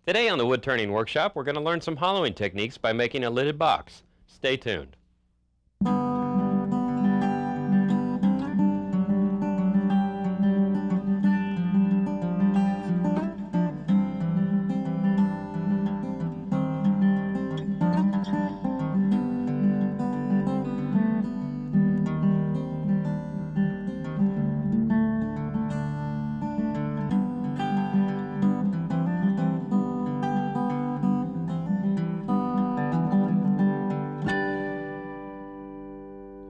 Today on the Wood Turning Workshop, we're going to learn some hollowing techniques by making a lidded box. Stay tuned.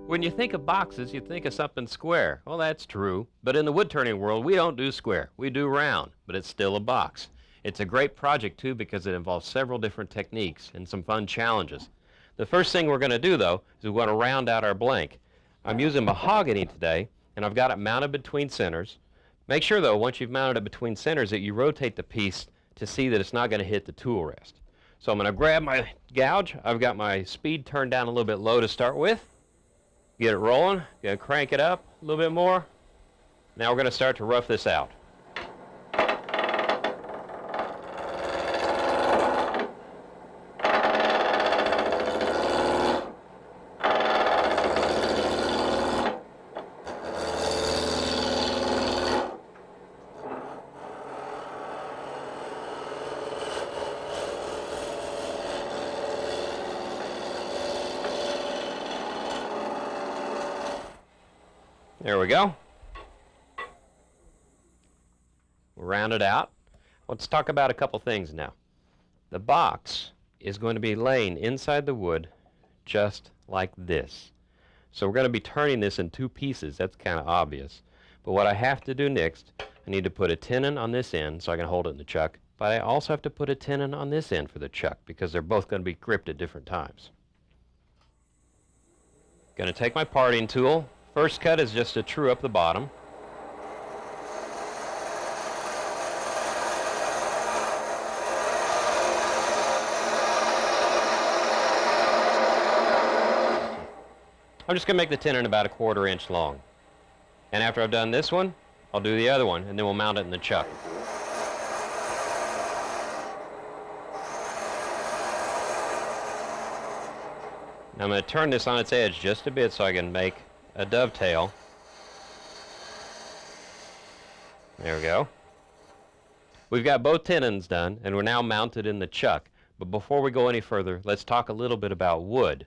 When you think of boxes, you think of something square. Well, that's true, but in the wood turning world, we don't do square. We do round, but it's still a box. It's a great project, too, because it involves several different techniques and some fun challenges. The first thing we're going to do, though, is we want to round out our blank. I'm using mahogany today, and I've got it mounted between centers. Make sure, though, once you've mounted it between centers, that you rotate the piece to see that it's not going to hit the tool rest. So I'm going to grab my gouge. I've got my speed turned down a little bit low to start with. Get it rolling, gonna crank it up a little bit more. Now we're gonna start to rough this out. There we go. We'll round it out. Let's talk about a couple things now. The box is going to be laying inside the wood just like this. So we're going to be turning this in two pieces. That's kind of obvious. But what I have to do next, I need to put a tenon on this end so I can hold it in the chuck. But I also have to put a tenon on this end for the chuck because they're both going to be gripped at different times. Going to take my parting tool. First cut is just to true up the bottom. I'm just going to make the tenon about 1/4 inch long. And after I've done this one, I'll do the other one, and then we'll mount it in the chuck. Now I'm going to turn this on its edge just a bit so I can make a dovetail. There we go. We've got both tenons done, and we're now mounted in the chuck. But before we go any further, let's talk a little bit about wood.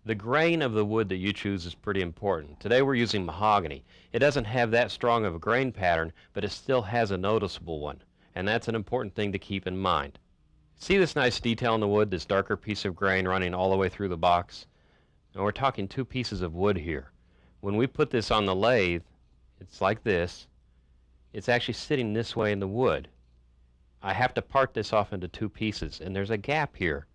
The grain of the wood that you choose is pretty important. Today we're using mahogany. It doesn't have that strong of a grain pattern, but it still has a noticeable one. And that's an important thing to keep in mind. See this nice detail in the wood, this darker piece of grain running all the way through the box? Now we're talking two pieces of wood here. When we put this on the lathe, it's like this. It's actually sitting this way in the wood. I have to part this off into two pieces, and there's a gap here.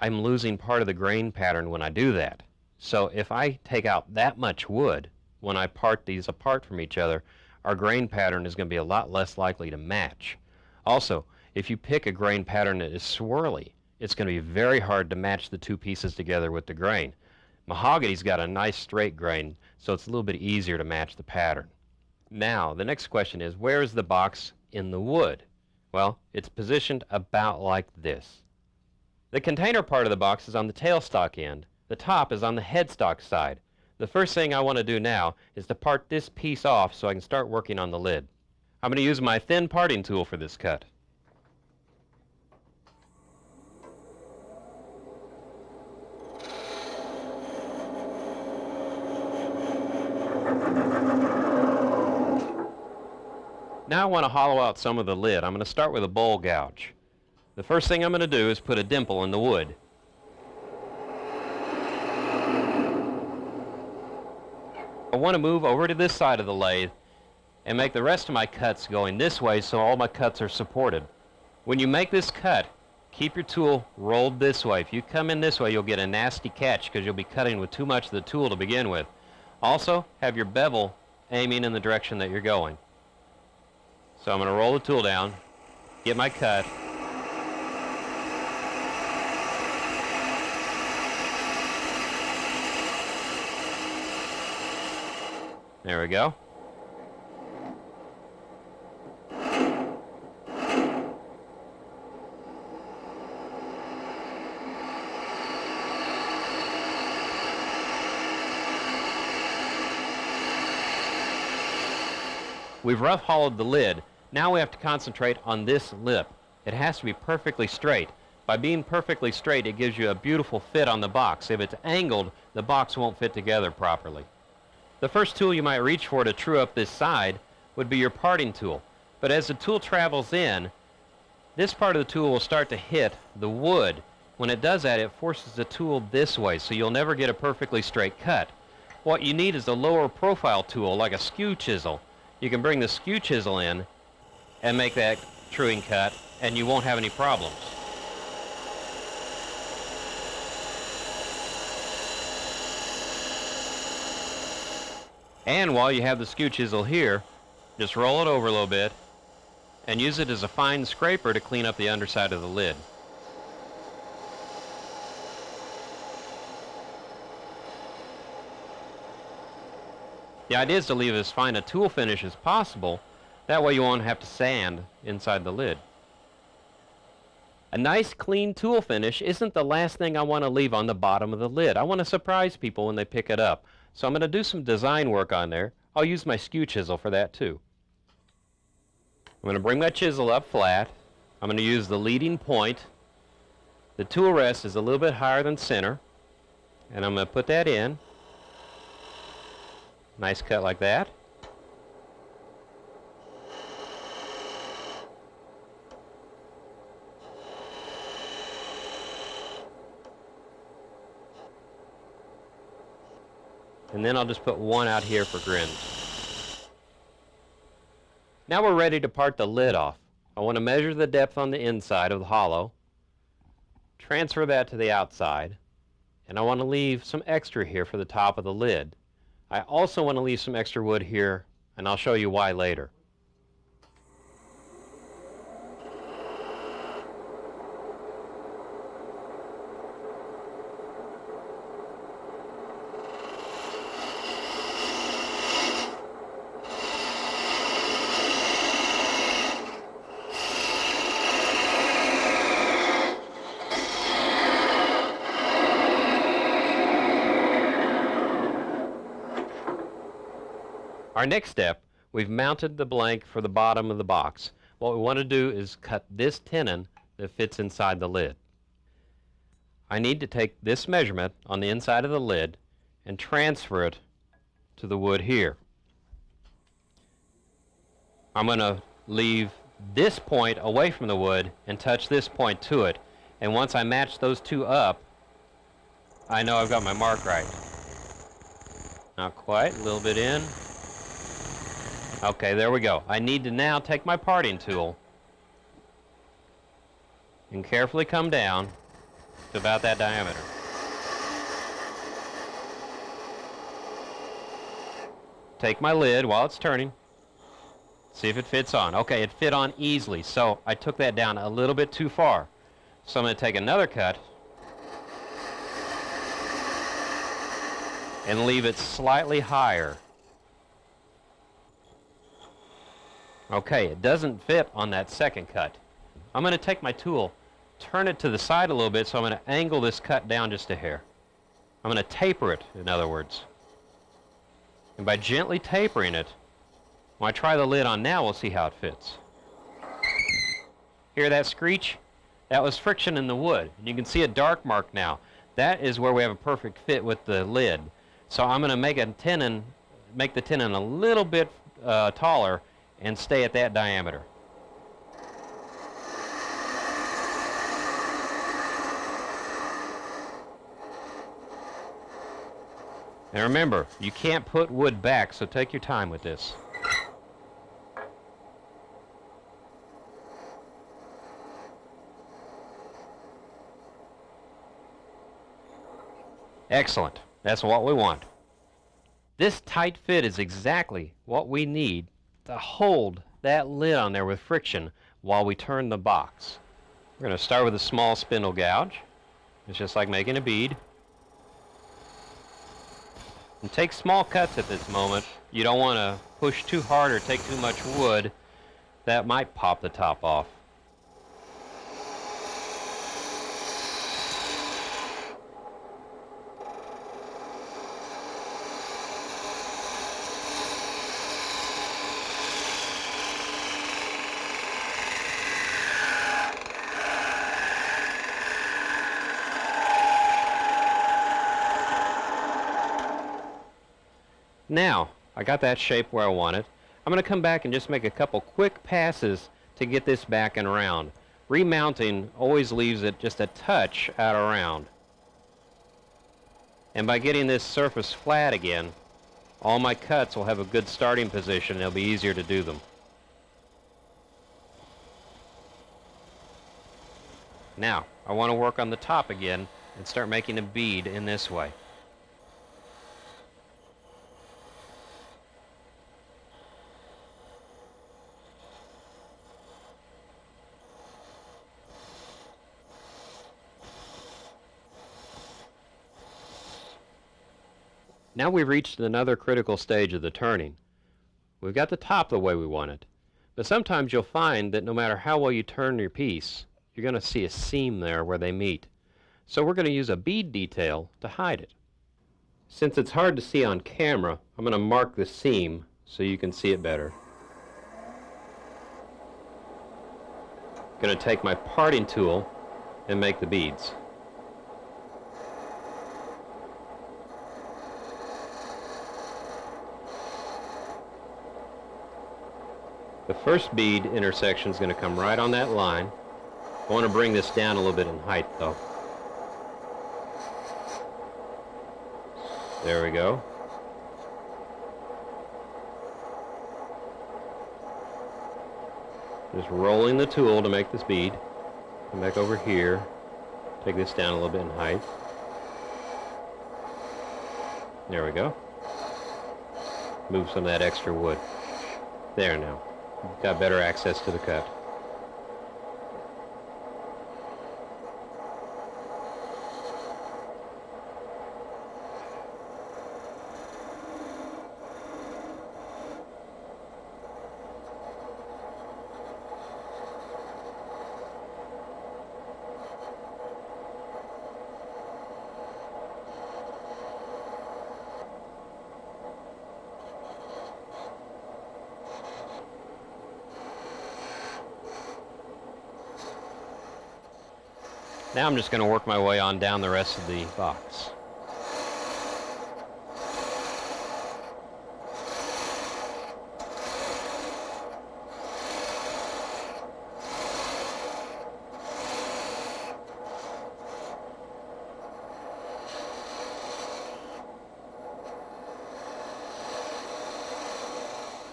I'm losing part of the grain pattern when I do that. So if I take out that much wood, when I part these apart from each other, our grain pattern is going to be a lot less likely to match. Also, if you pick a grain pattern that is swirly, it's going to be very hard to match the two pieces together with the grain. Mahogany's got a nice straight grain, so it's a little bit easier to match the pattern. Now, the next question is, where is the box in the wood? Well, it's positioned about like this. The container part of the box is on the tailstock end. The top is on the headstock side. The first thing I want to do now is to part this piece off so I can start working on the lid. I'm going to use my thin parting tool for this cut. Now I want to hollow out some of the lid. I'm going to start with a bowl gouge. The first thing I'm going to do is put a dimple in the wood. I want to move over to this side of the lathe and make the rest of my cuts going this way so all my cuts are supported. When you make this cut, keep your tool rolled this way. If you come in this way, you'll get a nasty catch because you'll be cutting with too much of the tool to begin with. Also, have your bevel aiming in the direction that you're going. So I'm going to roll the tool down, get my cut. There we go. We've rough hollowed the lid. Now we have to concentrate on this lip. It has to be perfectly straight. By being perfectly straight, it gives you a beautiful fit on the box. If it's angled, the box won't fit together properly. The first tool you might reach for to true up this side would be your parting tool. But as the tool travels in, this part of the tool will start to hit the wood. When it does that, it forces the tool this way, so you'll never get a perfectly straight cut. What you need is a lower profile tool, like a skew chisel. You can bring the skew chisel in and make that truing cut, and you won't have any problems. And while you have the skew chisel here, just roll it over a little bit and use it as a fine scraper to clean up the underside of the lid. The idea is to leave as fine a tool finish as possible. That way you won't have to sand inside the lid. A nice clean tool finish isn't the last thing I want to leave on the bottom of the lid. I want to surprise people when they pick it up. So I'm going to do some design work on there. I'll use my skew chisel for that too. I'm going to bring my chisel up flat. I'm going to use the leading point. The tool rest is a little bit higher than center. And I'm going to put that in. Nice cut like that. And then I'll just put one out here for grins. Now we're ready to part the lid off. I want to measure the depth on the inside of the hollow, transfer that to the outside, and I want to leave some extra here for the top of the lid. I also want to leave some extra wood here, and I'll show you why later. Our next step, we've mounted the blank for the bottom of the box. What we want to do is cut this tenon that fits inside the lid. I need to take this measurement on the inside of the lid and transfer it to the wood here. I'm going to leave this point away from the wood and touch this point to it. And once I match those two up, I know I've got my mark right. Not quite, a little bit in. Okay, there we go. I need to now take my parting tool and carefully come down to about that diameter. Take my lid while it's turning, see if it fits on. Okay, it fit on easily, so I took that down a little bit too far. So I'm going to take another cut and leave it slightly higher. Okay, it doesn't fit on that second cut. I'm going to take my tool, turn it to the side a little bit, so I'm going to angle this cut down just a hair. I'm going to taper it, in other words. And by gently tapering it, when I try the lid on now, we'll see how it fits. Hear that screech? That was friction in the wood. And you can see a dark mark now. That is where we have a perfect fit with the lid. So I'm going to make the tenon a little bit taller and stay at that diameter. And remember, you can't put wood back, so take your time with this. Excellent. That's what we want. This tight fit is exactly what we need to hold that lid on there with friction while we turn the box. We're going to start with a small spindle gouge. It's just like making a bead. And take small cuts at this moment. You don't want to push too hard or take too much wood. That might pop the top off. Now, I got that shape where I want it. I'm going to come back and just make a couple quick passes to get this back and round. Remounting always leaves it just a touch out of round. And by getting this surface flat again, all my cuts will have a good starting position and it'll be easier to do them. Now, I want to work on the top again and start making a bead in this way. Now we've reached another critical stage of the turning. We've got the top the way we want it, but sometimes you'll find that no matter how well you turn your piece, you're going to see a seam there where they meet. So we're going to use a bead detail to hide it. Since it's hard to see on camera, I'm going to mark the seam so you can see it better. I'm going to take my parting tool and make the beads. The first bead intersection is going to come right on that line. I want to bring this down a little bit in height though. There we go. Just rolling the tool to make this bead. Come back over here. Take this down a little bit in height. There we go. Move some of that extra wood. There now. Got better access to the cut. Now I'm just going to work my way on down the rest of the box.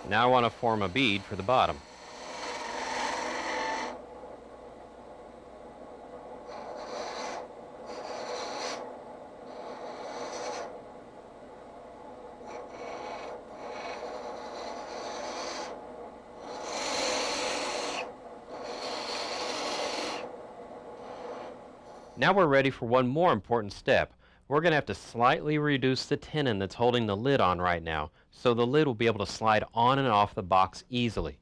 Now I want to form a bead for the bottom. Now we're ready for one more important step. We're going to have to slightly reduce the tenon that's holding the lid on right now, so the lid will be able to slide on and off the box easily.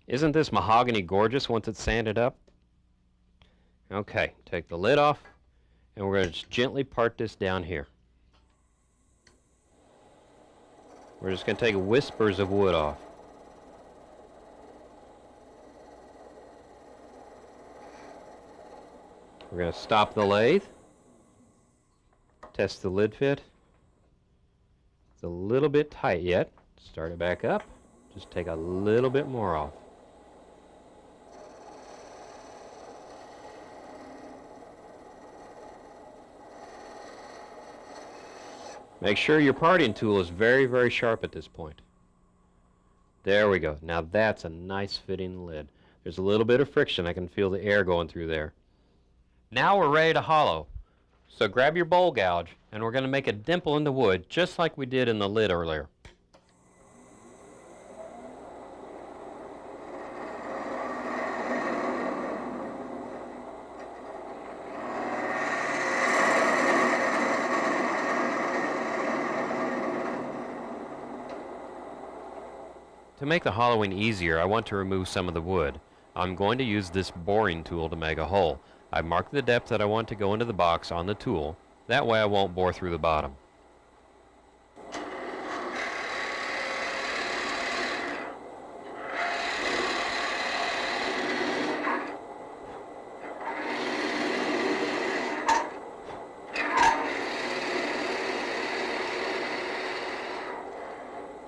Isn't this mahogany gorgeous once it's sanded up? Okay, take the lid off, and we're going to just gently part this down here. We're just going to take whispers of wood off. We're going to stop the lathe, test the lid fit. It's a little bit tight yet. Start it back up. Just take a little bit more off. Make sure your parting tool is very, very sharp at this point. There we go. Now that's a nice fitting lid. There's a little bit of friction. I can feel the air going through there. Now we're ready to hollow. So grab your bowl gouge and we're going to make a dimple in the wood just like we did in the lid earlier. To make the hollowing easier, I want to remove some of the wood. I'm going to use this boring tool to make a hole. I marked the depth that I want to go into the box on the tool. That way I won't bore through the bottom.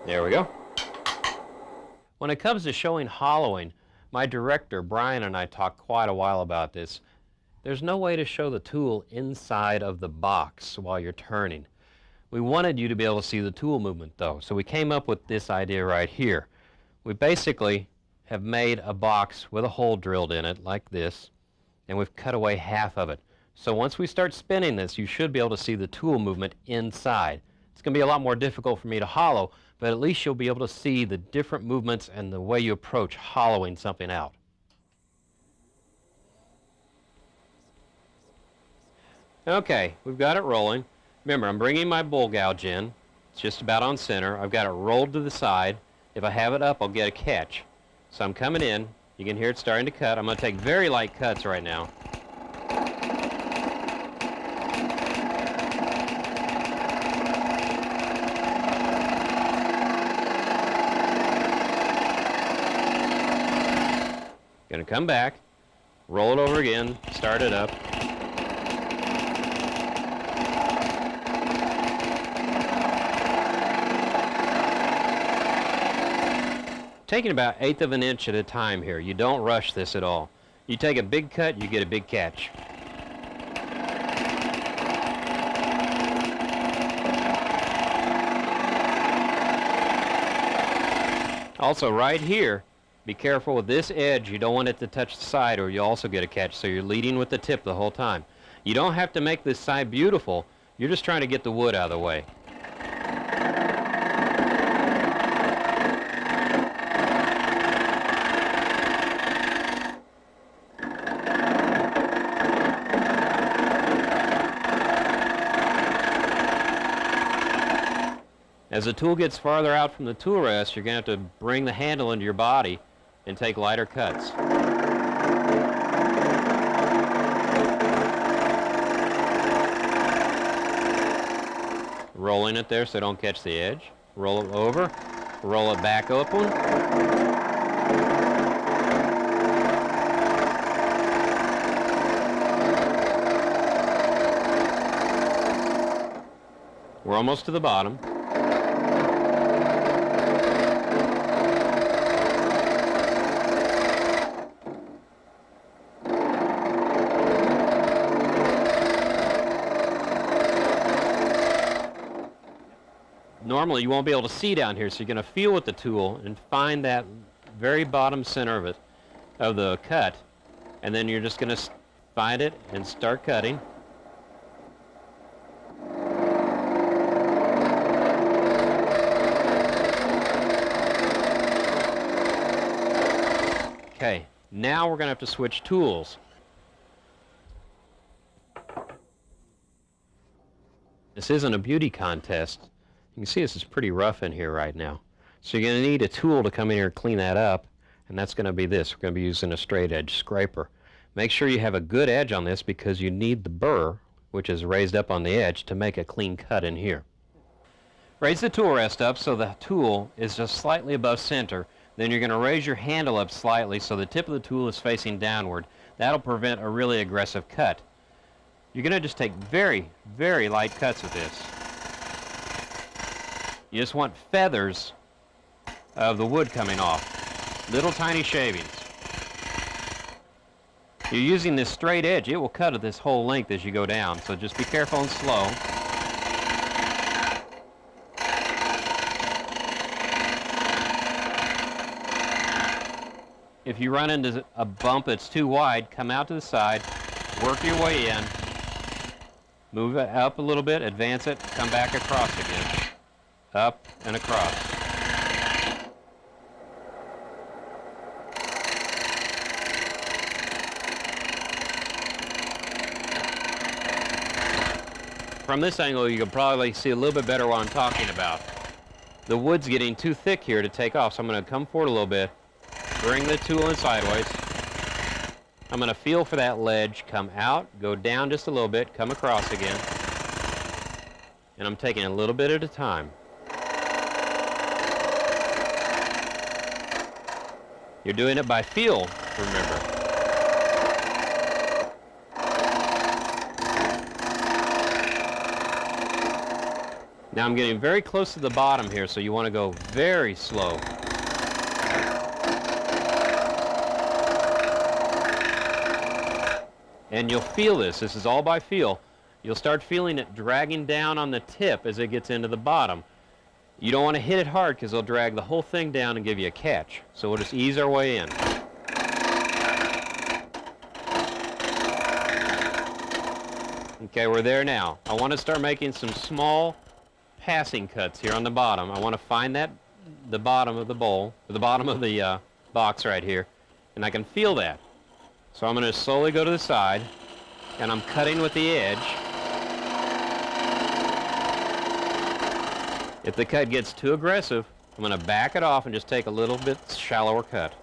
There we go. When it comes to showing hollowing, my director, Brian, and I talked quite a while about this. There's no way to show the tool inside of the box while you're turning. We wanted you to be able to see the tool movement though, so we came up with this idea right here. We basically have made a box with a hole drilled in it like this, and we've cut away half of it. So once we start spinning this, you should be able to see the tool movement inside. It's going to be a lot more difficult for me to hollow, but at least you'll be able to see the different movements and the way you approach hollowing something out. Okay, we've got it rolling. Remember, I'm bringing my bull gouge in. It's just about on center. I've got it rolled to the side. If I have it up, I'll get a catch. So I'm coming in. You can hear it starting to cut. I'm going to take very light cuts right now. Going to come back, roll it over again, start it up. Taking about 1/8 of an inch at a time here. You don't rush this at all. You take a big cut, you get a big catch. Also right here, be careful with this edge. You don't want it to touch the side or you also get a catch, so you're leading with the tip the whole time. You don't have to make this side beautiful. You're just trying to get the wood out of the way. As the tool gets farther out from the tool rest, you're going to have to bring the handle into your body and take lighter cuts. Rolling it there so don't catch the edge. Roll it over, roll it back open. We're almost to the bottom. Normally you won't be able to see down here, so you're going to feel with the tool and find that very bottom center of it, of the cut, and then you're just going to find it and start cutting. Okay, now we're going to have to switch tools. This isn't a beauty contest. You can see this is pretty rough in here right now. So you're going to need a tool to come in here and clean that up, and that's going to be this. We're going to be using a straight edge scraper. Make sure you have a good edge on this because you need the burr, which is raised up on the edge, to make a clean cut in here. Raise the tool rest up so the tool is just slightly above center. Then you're going to raise your handle up slightly so the tip of the tool is facing downward. That'll prevent a really aggressive cut. You're going to just take very, very light cuts with this. You just want feathers of the wood coming off. Little tiny shavings. You're using this straight edge. It will cut at this whole length as you go down, so just be careful and slow. If you run into a bump that's too wide, come out to the side, work your way in, move it up a little bit, advance it, come back across again. Up and across. From this angle, you can probably see a little bit better what I'm talking about. The wood's getting too thick here to take off, so I'm going to come forward a little bit, bring the tool in sideways. I'm going to feel for that ledge, come out, go down just a little bit, come across again. And I'm taking a little bit at a time. You're doing it by feel, remember. Now I'm getting very close to the bottom here, so you want to go very slow. And you'll feel this. This is all by feel. You'll start feeling it dragging down on the tip as it gets into the bottom. You don't want to hit it hard because it'll drag the whole thing down and give you a catch. So we'll just ease our way in. Okay, we're there now. I want to start making some small passing cuts here on the bottom. I want to find the bottom of the bowl, or the bottom of the box right here, and I can feel that. So I'm going to slowly go to the side, and I'm cutting with the edge. If the cut gets too aggressive, I'm going to back it off and just take a little bit shallower cut.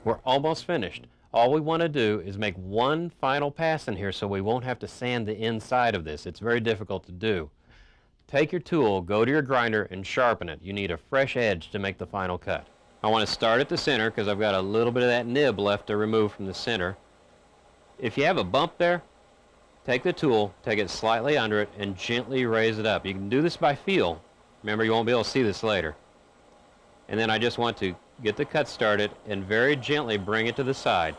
We're almost finished. All we want to do is make one final pass in here so we won't have to sand the inside of this. It's very difficult to do. Take your tool, go to your grinder, and sharpen it. You need a fresh edge to make the final cut. I want to start at the center because I've got a little bit of that nib left to remove from the center. If you have a bump there, take the tool, take it slightly under it, and gently raise it up. You can do this by feel. Remember, you won't be able to see this later. And then I just want to get the cut started and very gently bring it to the side.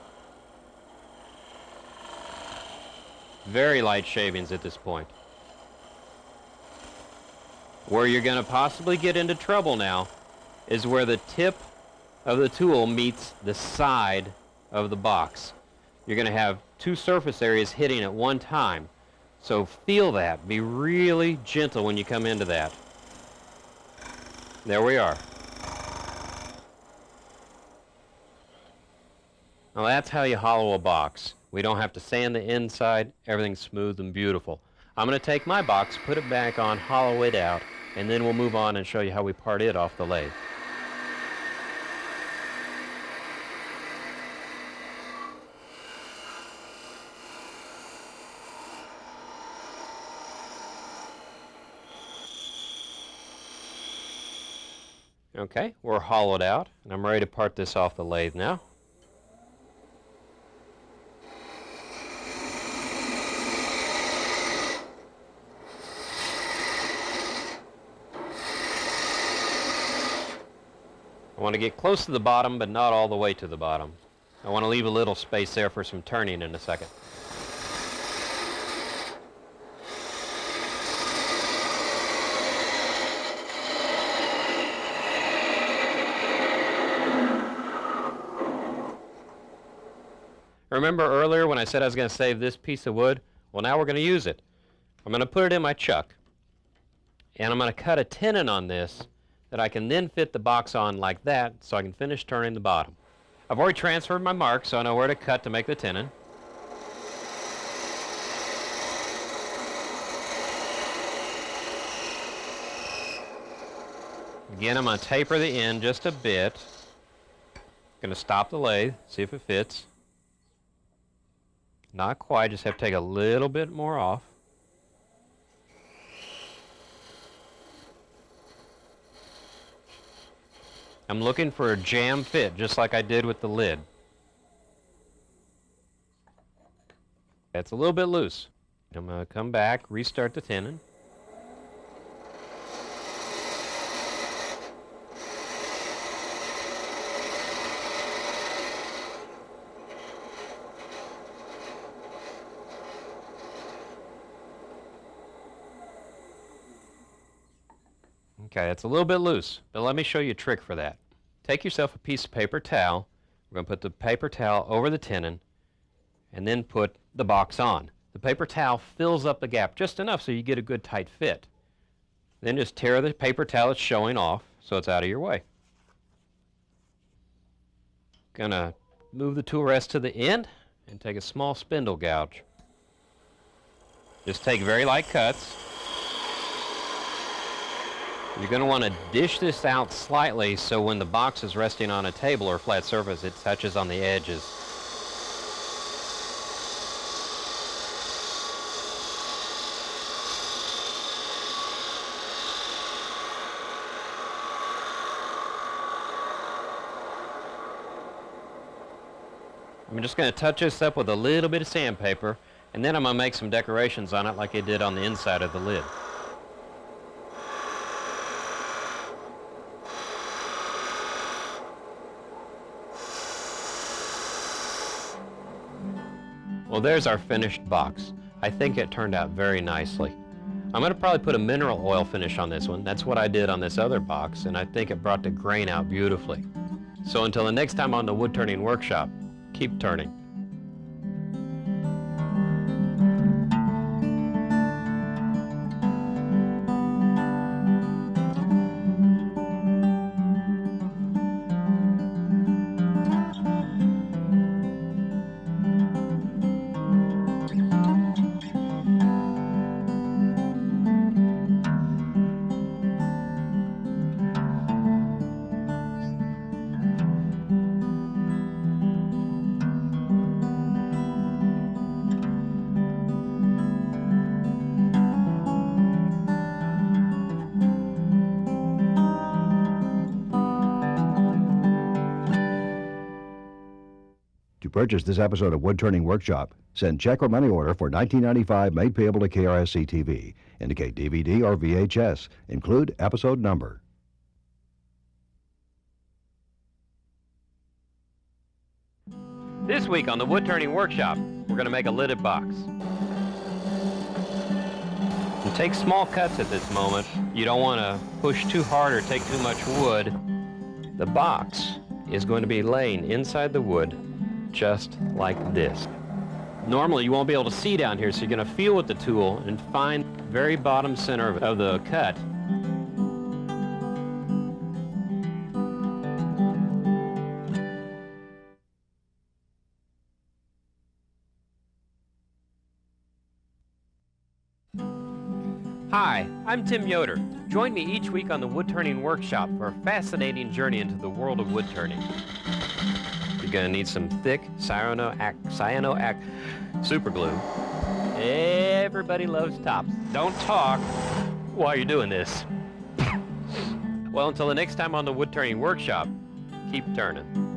Very light shavings at this point. Where you're going to possibly get into trouble now is where the tip of the tool meets the side of the box. You're going to have two surface areas hitting at one time. So feel that. Be really gentle when you come into that. There we are. Now that's how you hollow a box. We don't have to sand the inside. Everything's smooth and beautiful. I'm going to take my box, put it back on, hollow it out, and then we'll move on and show you how we part it off the lathe. Okay, we're hollowed out, and I'm ready to part this off the lathe now. I want to get close to the bottom, but not all the way to the bottom. I want to leave a little space there for some turning in a second. Remember earlier when I said I was going to save this piece of wood? Well, now we're going to use it. I'm going to put it in my chuck, and I'm going to cut a tenon on this that I can then fit the box on like that so I can finish turning the bottom. I've already transferred my mark so I know where to cut to make the tenon. Again, I'm going to taper the end just a bit. Going to stop the lathe, see if it fits. Not quite, just have to take a little bit more off. I'm looking for a jam fit, just like I did with the lid. It's a little bit loose. I'm going to come back, restart the tenon. Okay, it's a little bit loose, but let me show you a trick for that. Take yourself a piece of paper towel. We're going to put the paper towel over the tenon and then put the box on. The paper towel fills up the gap just enough so you get a good tight fit. Then just tear the paper towel that's showing off so it's out of your way. Gonna move the tool rest to the end and take a small spindle gouge. Just take very light cuts. You're going to want to dish this out slightly so when the box is resting on a table or flat surface, it touches on the edges. I'm just going to touch this up with a little bit of sandpaper, and then I'm going to make some decorations on it like I did on the inside of the lid. Well, there's our finished box. I think it turned out very nicely. I'm going to probably put a mineral oil finish on this one. That's what I did on this other box, and I think it brought the grain out beautifully. So until the next time on the wood turning workshop, keep turning. To purchase this episode of Wood Turning Workshop, send check or money order for $19.95 made payable to KRSC TV. Indicate DVD or VHS. Include episode number. This week on the Wood Turning Workshop, we're going to make a lidded box. And take small cuts at this moment. You don't want to push too hard or take too much wood. The box is going to be laying inside the wood just like this. Normally you won't be able to see down here, so you're going to feel with the tool and find the very bottom center of the cut. Hi, I'm Tim Yoder. Join me each week on the Wood Turning Workshop for a fascinating journey into the world of wood turning. You're going to need some thick cyanoacrylate super glue. Everybody loves tops. Don't talk while you're doing this. Well, until the next time on the Wood Turning Workshop, keep turning.